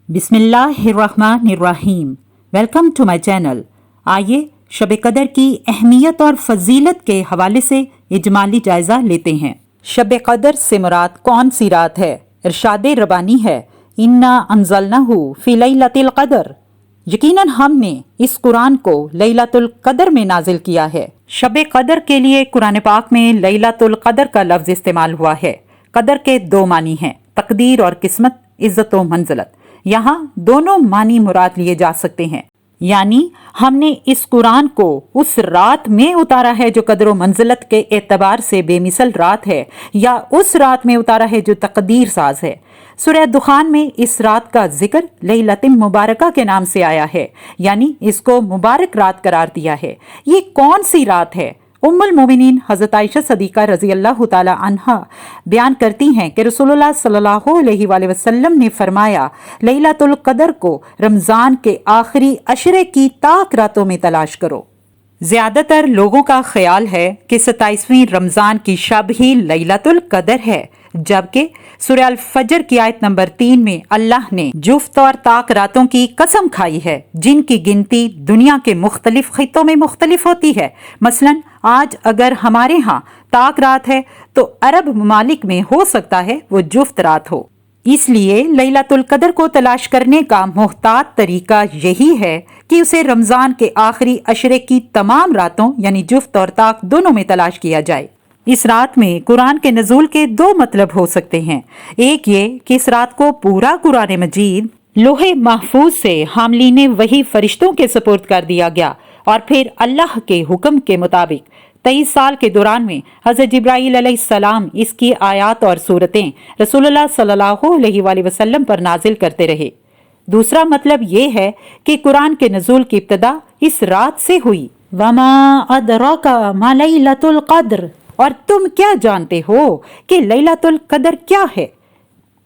बिस्मिल्लाहिर्रहमानिर्रहीम। Welcome to my channel. आइए शब कदर की अहमियत और फजीलत के हवाले से इजमाली जायज़ा लेते हैं। शब कदर से मुराद कौन सी रात है? इरशाद रबानी है, इन्ना अंज़लनाहु फ़ी लैलतिल क़द्र। यकीनन हमने इस कुरान को लैलतुल क़द्र में नाजिल किया है। शब कदर के लिए कुरान पाक में लैलतुल क़द्र का लफ्ज़ इस्तेमाल हुआ है। कदर के दो मानी हैं, तकदीर और किस्मत, इज़्ज़त व मंज़लत। यहाँ दोनों मानी मुराद लिए जा सकते हैं, यानी हमने इस कुरान को उस रात में उतारा है जो कदर व मंजिलत के एतबार से बेमिसल रात है, या उस रात में उतारा है जो तकदीर साज है। सूरह दुखान में इस रात का जिक्र लैलतुल मुबारका के नाम से आया है, यानी इसको मुबारक रात करार दिया है। ये कौन सी रात है? उम्मुल मोमिनीन हज़रत आयशा सदीक़ा रज़ी अल्लाह ताला अन्हा बयान करती हैं कि रसूलुल्लाह सल्लल्लाहु अलैहि वसल्लम ने फरमाया, लैलतुल क़द्र को रमज़ान के आखिरी अशरे की ताक रातों में तलाश करो। ज़्यादातर लोगों का ख्याल है कि 27वीं रमज़ान की शब ही लैलतुल क़द्र है, जबकि सूरह अल फजर की आयत नंबर 3 में अल्लाह ने जुफ्त और ताक रातों की कसम खाई है, जिनकी गिनती दुनिया के मुख्तलिफ खित्तों में मुख्तलिफ होती है। मसलन आज अगर हमारे यहाँ ताक रात है तो अरब ममालिक में हो सकता है वो जुफ्त रात हो। इसलिए लैलतुल क़द्र को तलाश करने का मुहतात तरीका यही है कि उसे रमज़ान के आखिरी अशरे की तमाम रातों यानी जुफ्त और ताक दोनों में तलाश किया जाए। इस रात में कुरान के नज़ूल के दो मतलब हो सकते हैं। एक ये कि इस रात को पूरा कुरान मजीद लोहे महफूज से हामलीने वही फरिश्तों के सुपुर्द कर दिया गया, और फिर अल्लाह के हुक्म के मुताबिक 23 साल के दौरान में हज़रत जिब्राईल अलैहिस्सलाम इसकी आयात और सूरतें रसूलुल्लाह सल्लल्लाहु अलैहि वसल्लम पर नाजिल करते रहे। दूसरा मतलब ये है कि कुरान के नज़ूल की इब्तिदा इस रात से हुई। वमा अदराका मा लैलतुल क़द्र, और तुम क्या जानते हो कि लैलतुल क़द्र क्या है?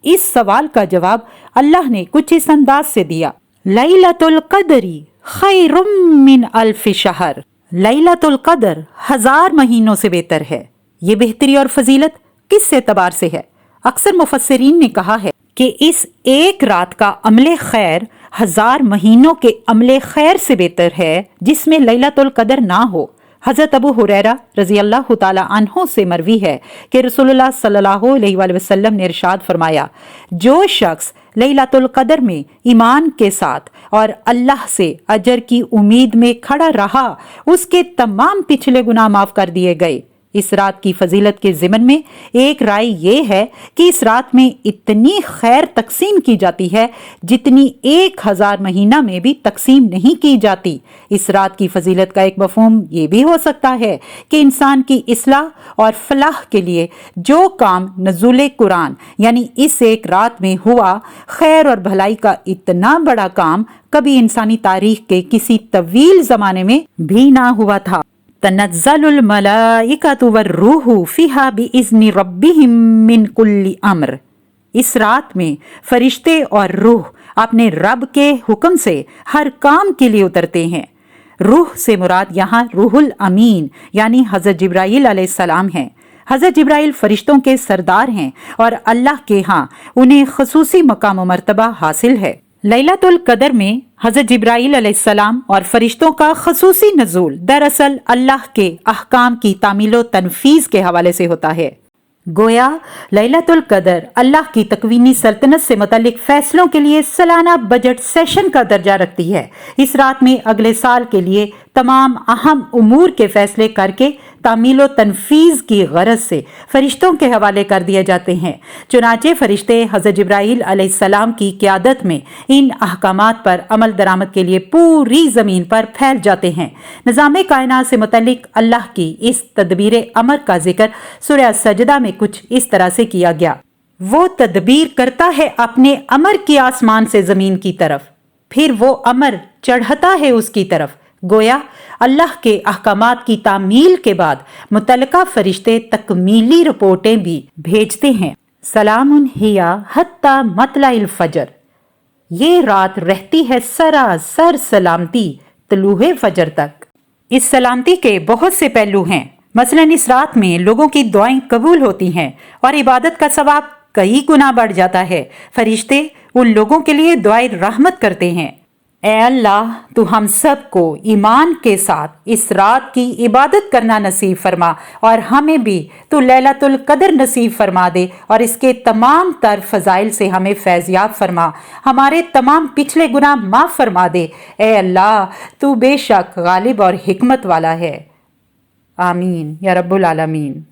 इस सवाल का जवाब अल्लाह ने कुछ इस अंदाज से दिया, लैलतुल क़द्री खैरुम मिन अल्फ शहर। लैलतुल क़द्र 1000 महीनों से बेहतर है। ये बेहतरी और फजीलत किस एतबार से है? अक्सर मुफस्सिरीन ने कहा है कि इस एक रात का अमले खैर 1000 महीनों के अमले खैर से बेहतर है जिसमें लैलतुल क़द्र ना हो। हज़रत अबू हुरैरा रज़ी अल्लाह ताला अन्हु से मरवी है कि रसूलुल्लाह सल्लल्लाहु अलैहि वसल्लम ने इरशाद फरमाया, जो शख्स लैलतुल क़द्र में ईमान के साथ और अल्लाह से अजर की उम्मीद में खड़ा रहा, उसके तमाम पिछले गुनाह माफ कर दिए गए। इस रात की फजीलत के ज़िमन में एक राय ये है कि इस रात में इतनी खैर तकसीम की जाती है जितनी 1000 महीना में भी तकसीम नहीं की जाती। इस रात की फजीलत का एक मफहूम ये भी हो सकता है कि इंसान की इस्लाह और फलाह के लिए जो काम नज़ुल कुरान यानी इस एक रात में हुआ, खैर और भलाई का इतना बड़ा काम कभी इंसानी तारीख के किसी तवील ज़माने में भी ना हुआ था। तनज़्ज़लुल मलाइकतु वर्रूहु फ़ीहा बिइज़्नि रब्बिहिम मिन कुल्ली अम्र। इस रात में फरिश्ते और रूह अपने रब के हुक्म से हर काम के लिए उतरते हैं। रूह से मुराद यहाँ रूहुल अमीन यानी हज़रत जिब्राईल अलैहिस्सलाम हैं। हज़रत जिब्राईल फरिश्तों के सरदार हैं और अल्लाह के यहाँ उन्हें ख़ुसूसी मकाम व मर्तबा हासिल है। लैलतुल क़द्र में हज़रत जिब्राईल अलैहिस्सलाम और फरिश्तों का ख़ुसूसी नज़ूल दरअसल अल्लाह के अहकाम की तामील व तनफीज़ के हवाले से होता है। गोया लैलतुल क़द्र अल्लाह की तकवीनी सल्तनत से मुतल्लिक फैसलों के लिए सालाना बजट सेशन का दर्जा रखती है। इस रात में अगले साल के लिए तमाम अहम उमूर के फैसले करके तामील व तनफीज़ की गरज से फरिश्तों के हवाले कर दिए जाते हैं। चुनाचे फरिश्ते हज़रत जिब्राईल अलैहिस्सलाम की क़यादत में इन अहकामात पर अमल दरामद के लिए पूरी ज़मीन पर फैल जाते हैं। निज़ाम कायनात से मुतल्लिक अल्लाह की इस तदबीर अमर का जिक्र सूरह सजदा में कुछ इस तरह से किया गया, वो तदबीर करता है अपने अमर की आसमान से ज़मीन की तरफ, फिर वो अमर चढ़ता है उसकी तरफ। गोया अल्लाह के अहकामात की तामील के बाद मुतल्लिका फरिश्ते तकमीली रिपोर्टें भी भेजते हैं। सलामुन हिया हत्ता मतलाइल फजर। ये रात रहती है सरासर सलामती तलूहे फजर तक। इस सलामती के बहुत से पहलू हैं। मसलन इस रात में लोगों की दुआएं कबूल होती हैं और इबादत का सवाब कई गुना बढ़ जाता है। फरिश्ते उन लोगों के लिए दुआए रहमत करते हैं। ए अल्लाह, तू हम सब को ईमान के साथ इस रात की इबादत करना नसीब फरमा और हमें भी तू लैलतुल कदर नसीब फरमा दे और इसके तमाम तर फजाइल से हमें फैज़याब फरमा, हमारे तमाम पिछले गुनाह माफ़ फरमा दे। ए अल्लाह, तू बेशक गालिब और हिकमत वाला है। आमीन या रब्बुल आलमीन।